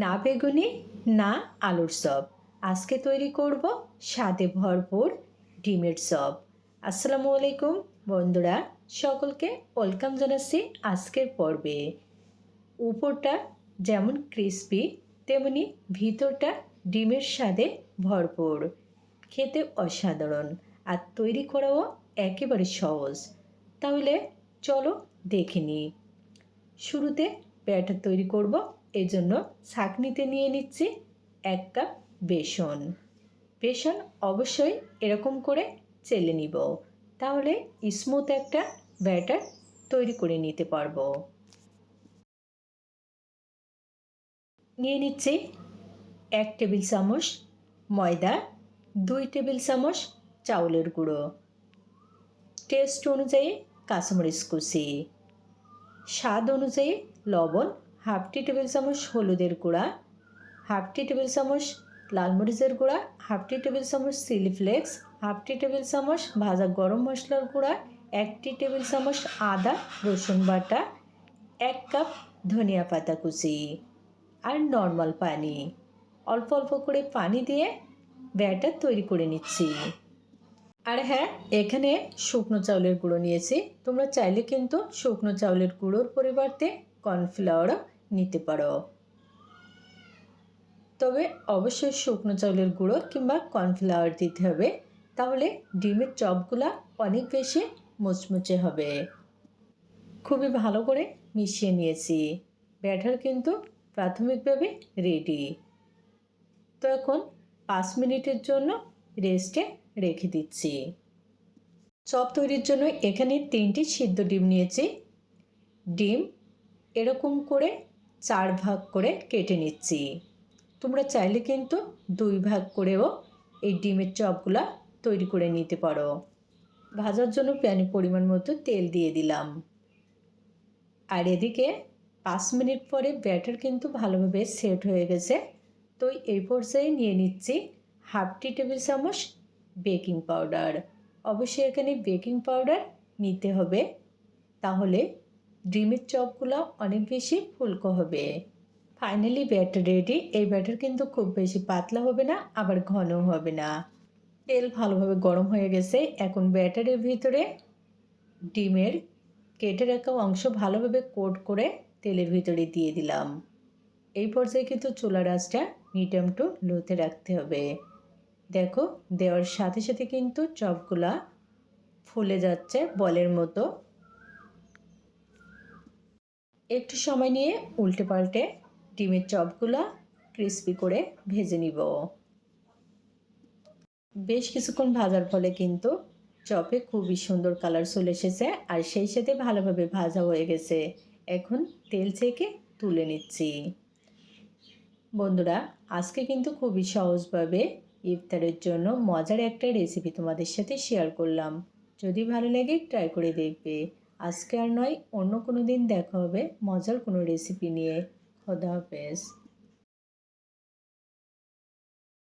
না বেগুনি না আলুর চপ। আজকে তৈরি করব স্বাদে ভরপুর ডিমের চপ। আসসালামু আলাইকুম বন্ধুরা, সকলকে ওয়েলকাম জানাচ্ছি আজকের পর্বে। উপরটা যেমন ক্রিসপি তেমনি ভিতরটা ডিমের স্বাদে ভরপুর, খেতে অসাধারণ আর তৈরি করাও একেবারে সহজ। তাহলে চলো দেখে নিই। শুরুতে ব্যাটার তৈরি করব। এই জন্য ছাঁকনিতে নিয়ে নিচ্ছি 1 কাপ বেসন। বেসন অবশ্যই এরকম করে চেলে নিব, তাহলে স্মুথ একটা ব্যাটার তৈরি করে নিতে পারবো। নিয়ে নিচ্ছি 1 টেবিল চামচ ময়দা, 2 টেবিল চামচ চাউলের গুঁড়ো, টেস্ট অনুযায়ী কাঁচামরিচ কুচি, স্বাদ অনুযায়ী লবণ, হাফ টি টেবিল চামচ হলুদের গুঁড়া, হাফ টি টেবিল চামচ লাল মরিচের গুঁড়া, হাফ টি টেবিল চামচ চিলি ফ্লেক্স, হাফ টি টেবিল চামচ ভাজা গরম মশলার গুঁড়া, 1 টি টেবিল চামচ আদা রসুন বাটা, 1 কাপ ধনিয়া পাতা কুচি আর নর্মাল পানি। অল্প অল্প করে পানি দিয়ে ব্যাটার তৈরি করে নিচ্ছি। আর হ্যাঁ, এখানে শুকনো চাউলের গুঁড়ো নিয়েছি। তোমরা চাইলে কিন্তু শুকনো চাউলের গুঁড়োর পরিবর্তে কর্নফ্লাওয়ারও নিতে পারো, তবে অবশ্যই শুকনো চাউলের গুঁড়ো কিংবা কর্নফ্লাওয়ার দিতে হবে, তাহলে ডিমের চপগুলা অনেক বেশি মুচমুচে হবে। খুবই ভালো করে মিশিয়ে নিয়েছি। ব্যাটার কিন্তু প্রাথমিকভাবে রেডি। তো এখন 5 মিনিটের জন্য রেস্টে রেখে দিচ্ছি। চপ তৈরির জন্য এখানে 3টি সিদ্ধ ডিম নিয়েছি। ডিম এরকম করে 4 ভাগ করে কেটে নিচ্ছি। তোমরা চাইলে কিন্তু 2 ভাগ করেও এই ডিমের চপগুলা তৈরি করে নিতে পারো। ভাজার জন্য প্যানে পরিমাণ মতো তেল দিয়ে দিলাম। আর এদিকে 5 মিনিট পরে ব্যাটার কিন্তু ভালোভাবে সেট হয়ে গেছে। তো এই পর্যায়ে নিয়ে নিচ্ছি হাফ টি টেবিল চামচ বেকিং পাউডার। অবশ্যই এখানে বেকিং পাউডার নিতে হবে, তাহলে ডিমের চপগুলো অনেক বেশি ফুলকো হবে। Finally batter ready. এই ব্যাটার কিন্তু খুব বেশি পাতলা হবে না, আবার ঘনও হবে না। তেল ভালোভাবে গরম হয়ে গেছে। এখন ব্যাটারের ভিতরে ডিমের কেটে রাখা অংশ ভালোভাবে কোট করে তেলের ভিতরে দিয়ে দিলাম। এই পর্যায়ে কিন্তু চুলার আঁচটা মিডিয়াম টু লোতে রাখতে হবে। দেখো, দেওয়ার সাথে সাথে কিন্তু চপগুলা ফুলে যাচ্ছে বলের মতো। একটু সময় নিয়ে উল্টে পাল্টে ডিমের চপগুলা ক্রিস্পি করে ভেজে নিব। বেশ কিছুক্ষণ ভাজার ফলে কিন্তু চপে খুবই সুন্দর কালার চলে এসেছে, আর সেই সাথে ভালোভাবে ভাজা হয়ে গেছে। এখন তেল থেকে তুলে নিচ্ছি। বন্ধুরা, আজকে কিন্তু খুবই সহজভাবে ইফতারের জন্য মজার একটা রেসিপি তোমাদের সাথে শেয়ার করলাম। যদি ভালো লাগে ট্রাই করে দেখবে। আজকে আর নয়, অন্য কোনো দিন দেখা হবে মজার কোনো রেসিপি নিয়ে। খোদা হাফেজ।